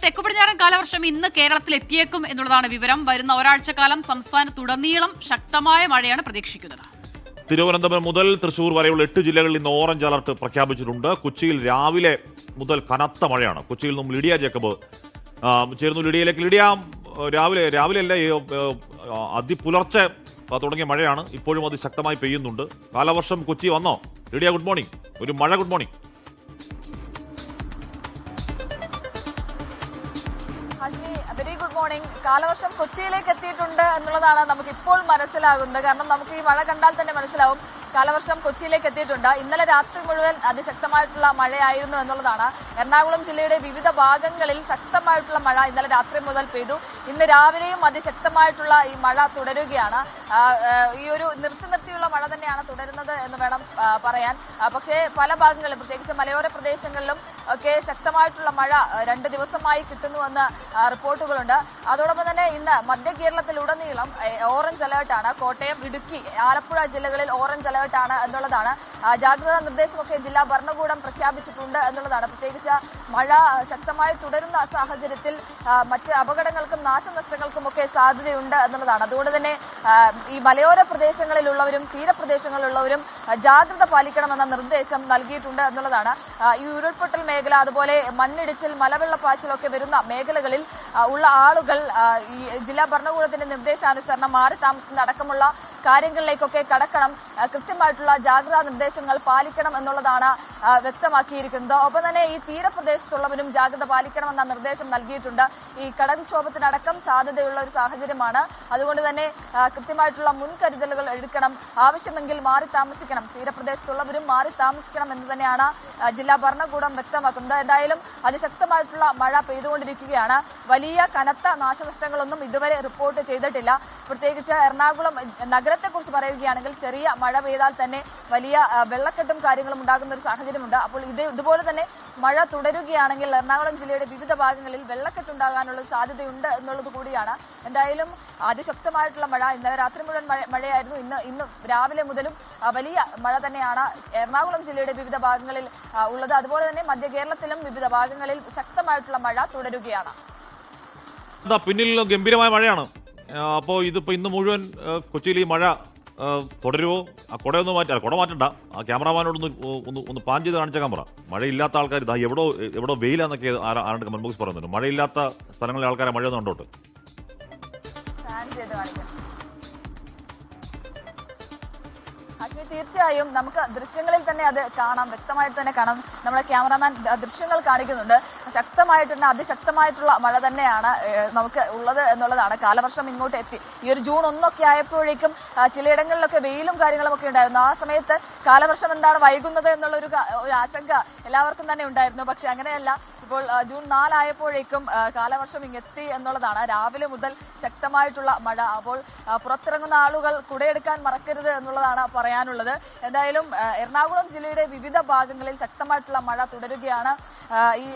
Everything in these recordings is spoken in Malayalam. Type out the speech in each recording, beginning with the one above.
തെക്കുപടിഞ്ഞാറൻ കാലവർഷം ഇന്ന് കേരളത്തിൽ എത്തിയേക്കും എന്നുള്ളതാണ് വിവരം. വരുന്ന ഒരാഴ്ചക്കാലം സംസ്ഥാനത്തുടനീളം ശക്തമായ മഴയാണ് പ്രതീക്ഷിക്കുന്നത്. തിരുവനന്തപുരം മുതൽ തൃശൂർ വരെയുള്ള 8 ജില്ലകളിൽ ഇന്ന് ഓറഞ്ച് അലർട്ട് പ്രഖ്യാപിച്ചിട്ടുണ്ട്. കൊച്ചിയിൽ രാവിലെ മുതൽ കനത്ത മഴയാണ്. കൊച്ചിയിൽ നിന്നും ലിഡിയ ജേക്കബ് ചേർന്നു. ലിഡിയയിലേക്ക്. ലിഡിയ, രാവിലെ അല്ല, അതിപുലർച്ചെ തുടങ്ങിയ മഴയാണ്. ഇപ്പോഴും അത് ശക്തമായി പെയ്യുന്നുണ്ട്. കാലവർഷം കൊച്ചി വന്നോ? Lydia, good morning. ഒരു മഴ, good morning. Very good morning. കാലവർഷം കൊച്ചിയിലേക്ക് എത്തിയിട്ടുണ്ട് എന്നുള്ളതാണ് നമുക്ക് ഇപ്പോൾ മനസ്സിലാകുന്നത്. കാരണം നമുക്ക് ഈ മഴ കണ്ടാൽ തന്നെ മനസ്സിലാവും കാലവർഷം കൊച്ചിയിലേക്ക് എത്തിയിട്ടുണ്ട്. ഇന്നലെ രാത്രി മുഴുവൻ അതിശക്തമായിട്ടുള്ള മഴയായിരുന്നു എന്നുള്ളതാണ്. എറണാകുളം ജില്ലയുടെ വിവിധ ഭാഗങ്ങളിൽ ശക്തമായിട്ടുള്ള മഴ ഇന്നലെ രാത്രി മുതൽ പെയ്തു. ഇന്ന് രാവിലെയും അതിശക്തമായിട്ടുള്ള ഈ മഴ തുടരുകയാണ്. ഈ ഒരു നിർത്തിയുള്ള മഴ തന്നെയാണ് തുടരുന്നത് എന്ന് വേണം പറയാൻ. പക്ഷേ പല ഭാഗങ്ങളിലും, പ്രത്യേകിച്ച് മലയോര പ്രദേശങ്ങളിലും ഒക്കെ ശക്തമായിട്ടുള്ള മഴ 2 ദിവസമായി കിട്ടുന്നുവെന്ന് റിപ്പോർട്ടുകളുണ്ട്. അതോടൊപ്പം തന്നെ ഇന്ന് മധ്യ കേരളത്തിലുടനീളം ഓറഞ്ച് അലേർട്ടാണ്. കോട്ടയം, ഇടുക്കി, ആലപ്പുഴ ജില്ലകളിൽ ഓറഞ്ച് അലേർട്ടാണ് എന്നുള്ളതാണ്. ജാഗ്രതാ നിർദ്ദേശമൊക്കെ ജില്ലാ ഭരണകൂടം പ്രഖ്യാപിച്ചിട്ടുണ്ട് എന്നുള്ളതാണ്. പ്രത്യേകിച്ച് മഴ ശക്തമായി തുടരുന്ന സാഹചര്യത്തിൽ മറ്റ് അപകടങ്ങൾക്കും നാശനഷ്ടങ്ങൾക്കും ഒക്കെ സാധ്യതയുണ്ട് എന്നുള്ളതാണ്. അതുകൊണ്ട് തന്നെ ഈ മലയോര പ്രദേശങ്ങളിലുള്ളവരും തീരപ്രദേശങ്ങളിലുള്ളവരും ജാഗ്രത പാലിക്കണമെന്ന നിർദ്ദേശം നൽകിയിട്ടുണ്ട് എന്നുള്ളതാണ്. ഈ ഉരുൾപൊട്ടൽ മേഖല, അതുപോലെ മണ്ണിടിച്ചിൽ, മലവെള്ളപ്പാച്ചിലൊക്കെ വരുന്ന മേഖലകളിൽ ഉള്ള ആളുകൾ ഈ ജില്ലാ ഭരണകൂടത്തിന്റെ നിർദ്ദേശാനുസരണം മാറി താമസിക്കുന്ന അടക്കമുള്ള കാര്യങ്ങളിലേക്കൊക്കെ കടക്കണം, കൃത്യമായിട്ടുള്ള ജാഗ്രതാ നിർദ്ദേശങ്ങൾ പാലിക്കണം എന്നുള്ളതാണ് വ്യക്തമാക്കിയിരിക്കുന്നത്. ഒപ്പം തന്നെ ഈ തീരപ്രദേശത്തുള്ളവരും ജാഗ്രത പാലിക്കണമെന്ന നിർദ്ദേശം നൽകിയിട്ടുണ്ട്. ഈ കടൽക്ഷോഭത്തിനടക്കം സാധ്യതയുള്ള ഒരു സാഹചര്യമാണ്. അതുകൊണ്ട് തന്നെ കൃത്യമായിട്ടുള്ള മുൻകരുതലുകൾ എടുക്കണം, ആവശ്യമെങ്കിൽ മാറി താമസിക്കണം, തീരപ്രദേശത്തുള്ളവരും മാറി താമസിക്കണം എന്ന് തന്നെയാണ് ജില്ലാ ഭരണകൂടം വ്യക്തമാക്കുന്നത്. എന്തായാലും അതിശക്തമായിട്ടുള്ള മഴ പെയ്തുകൊണ്ടിരിക്കുകയാണ്. വലിയ കനത്ത നാശനഷ്ടങ്ങളൊന്നും ഇതുവരെ റിപ്പോർട്ട് ചെയ്തിട്ടില്ല. പ്രത്യേകിച്ച് എറണാകുളം നഗരത്തെക്കുറിച്ച് പറയുകയാണെങ്കിൽ ചെറിയ മഴ പെയ്താൽ തന്നെ വലിയ വെള്ളക്കെട്ടും കാര്യങ്ങളും ഉണ്ടാകുന്ന ഒരു സാഹചര്യമുണ്ട്. അപ്പോൾ ഇതുപോലെ തന്നെ മഴ തുടരുകയാണെങ്കിൽ എറണാകുളം ജില്ലയുടെ വിവിധ ഭാഗങ്ങളിൽ വെള്ളക്കെട്ടുണ്ടാകാനുള്ള സാധ്യതയുണ്ട് എന്നുള്ളത് കൂടിയാണ്. എന്തായാലും അതിശക്തമായിട്ടുള്ള മഴ ഇന്നലെ രാത്രി മുഴുവൻ മഴയായിരുന്നു. ഇന്ന് രാവിലെ മുതലും വലിയ മഴ തന്നെയാണ് എറണാകുളം ജില്ലയുടെ വിവിധ ഭാഗങ്ങളിൽ ഉള്ളത്. അതുപോലെ തന്നെ മധ്യ കേരളത്തിലും വിവിധ ഭാഗങ്ങളിൽ ശക്തമായിട്ടുള്ള മഴ തുടരുകയാണ്. പിന്നിൽ ഗംഭീരമായ മഴയാണ്. അപ്പോൾ ഇതിപ്പോ ഇന്ന് മുഴുവൻ കൊച്ചിയിൽ ഈ മഴ തുടരുമോ? ആ കുട മാറ്റണ്ട. ആ ക്യാമറാമാനോടൊന്ന് പാൻ ചെയ്ത് കാണിച്ചേക്കാൻ പറ. മഴയില്ലാത്ത ആൾക്കാർ ഇതാ എവിടോ വെയിലാന്നൊക്കെ ആരുടെ കമന്റ് ബോക്സ് പറയുന്നുണ്ട്. മഴയില്ലാത്ത സ്ഥലങ്ങളിലെ ആൾക്കാരെ മഴയൊന്നും കണ്ടോട്ട്. തീർച്ചയായും നമുക്ക് ദൃശ്യങ്ങളിൽ തന്നെ അത് കാണാം, വ്യക്തമായിട്ട് തന്നെ കാണാം. നമ്മുടെ ക്യാമറാമാൻ ദൃശ്യങ്ങൾ കാണിക്കുന്നുണ്ട്. ശക്തമായിട്ടുള്ള അതിശക്തമായിട്ടുള്ള മഴ തന്നെയാണ് നമുക്ക് ഉള്ളത് എന്നുള്ളതാണ്. കാലവർഷം ഇങ്ങോട്ട് എത്തി. ഈ ഒരു ജൂൺ 1 ആയപ്പോഴേക്കും ചിലയിടങ്ങളിലൊക്കെ വെയിലും കാര്യങ്ങളും ഒക്കെ ഉണ്ടായിരുന്നു. ആ സമയത്ത് കാലവർഷം എന്താണ് വൈകുന്നത് എന്നുള്ള ഒരു ആശങ്ക എല്ലാവർക്കും തന്നെ ഉണ്ടായിരുന്നു. പക്ഷെ അങ്ങനെയല്ല. ഇപ്പോൾ ജൂൺ 4 ആയപ്പോഴേക്കും കാലവർഷം ഇങ്ങെത്തി എന്നുള്ളതാണ്. രാവിലെ മുതൽ ശക്തമായിട്ടുള്ള മഴ. അപ്പോൾ പുറത്തിറങ്ങുന്ന ആളുകൾ കുടയെടുക്കാൻ മറക്കരുത് എന്നുള്ളതാണ് പറയാനുള്ളത്. എന്തായാലും എറണാകുളം ജില്ലയുടെ വിവിധ ഭാഗങ്ങളിൽ ശക്തമായിട്ടുള്ള മഴ തുടരുകയാണ്. ഈ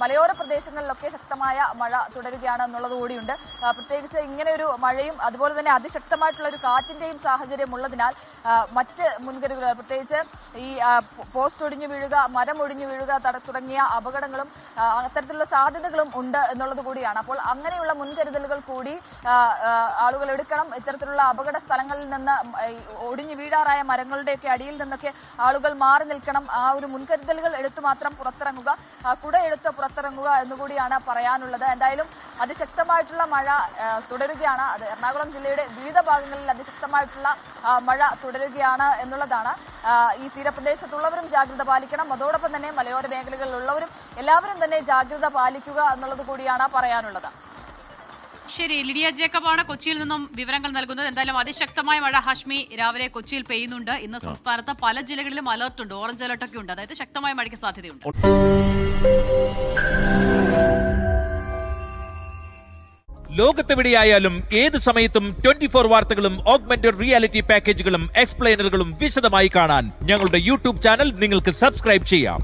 മലയോര പ്രദേശങ്ങളിലൊക്കെ ശക്തമായ മഴ തുടരുകയാണ് എന്നുള്ളത് കൂടിയുണ്ട്. പ്രത്യേകിച്ച് ഇങ്ങനെ ഒരു മഴയും അതുപോലെ തന്നെ അതിശക്തമായിട്ടുള്ള ഒരു കാറ്റിന്റെയും സാഹചര്യം ഉള്ളതിനാൽ മറ്റ് മുൻകരുതലുകൾ, പ്രത്യേകിച്ച് ഈ പോസ്റ്റ് ഒടിഞ്ഞു വീഴുക, മരം ഒടിഞ്ഞു വീഴുക തുടങ്ങിയ അപകടങ്ങളും അത്തരത്തിലുള്ള സാധ്യതകളും ഉണ്ട് എന്നുള്ളത് കൂടിയാണ്. അപ്പോൾ അങ്ങനെയുള്ള മുൻകരുതലുകൾ കൂടി ആളുകൾ എടുക്കണം. ഇത്തരത്തിലുള്ള അപകട സ്ഥലങ്ങളിൽ നിന്ന് ഒടിഞ്ഞു വീഴാറായ മരങ്ങളുടെയൊക്കെ അടിയിൽ നിന്നൊക്കെ ആളുകൾ മാറി നിൽക്കണം. ആ ഒരു മുൻകരുതലുകൾ എടുത്തു മാത്രം പുറത്തിറങ്ങുക, കുട എടുത്ത് പുറത്തിറങ്ങുക എന്നുകൂടിയാണ് പറയാനുള്ളത്. എന്തായാലും അതിശക്തമായിട്ടുള്ള മഴ തുടരുകയാണ്. അത് എറണാകുളം ജില്ലയുടെ വിവിധ ഭാഗങ്ങളിൽ അതിശക്തമായിട്ടുള്ള മഴ തുടരുകയാണ് എന്നുള്ളതാണ്. ഈ തീരപ്രദേശത്തുള്ളവരും ജാഗ്രത പാലിക്കണം. അതോടൊപ്പം തന്നെ മലയോര മേഖലകളിലുള്ളവരും എല്ലാവരും തന്നെ ജാഗ്രത പാലിക്കുക എന്നുള്ളത് കൂടിയാണ് പറയാനുള്ളത്. ശരി, ലിഡിയ ജേക്കബാണ് കൊച്ചിയിൽ നിന്നും വിവരങ്ങൾ നൽകുന്നത്. എന്തായാലും അതിശക്തമായ മഴ ഹാഷ്മി രാവിലെ കൊച്ചിയിൽ പെയ്യുന്നുണ്ട്. ഇന്ന് സംസ്ഥാനത്ത് പല ജില്ലകളിലും അലർട്ടുണ്ട്, ഓറഞ്ച് അലർട്ടൊക്കെ ഉണ്ട്. അതായത് ശക്തമായ മഴയ്ക്ക് സാധ്യതയുണ്ട്. ലോകത്തെവിടെയായാലും ഏത് സമയത്തും 24 വാർത്തകളും ഓഗ്മെന്റഡ് റിയാലിറ്റി പാക്കേജുകളും എക്സ്പ്ലെയിനറുകളും വിശദമായി കാണാൻ ഞങ്ങളുടെ യൂട്യൂബ് ചാനൽ നിങ്ങൾക്ക് സബ്സ്ക്രൈബ് ചെയ്യാം.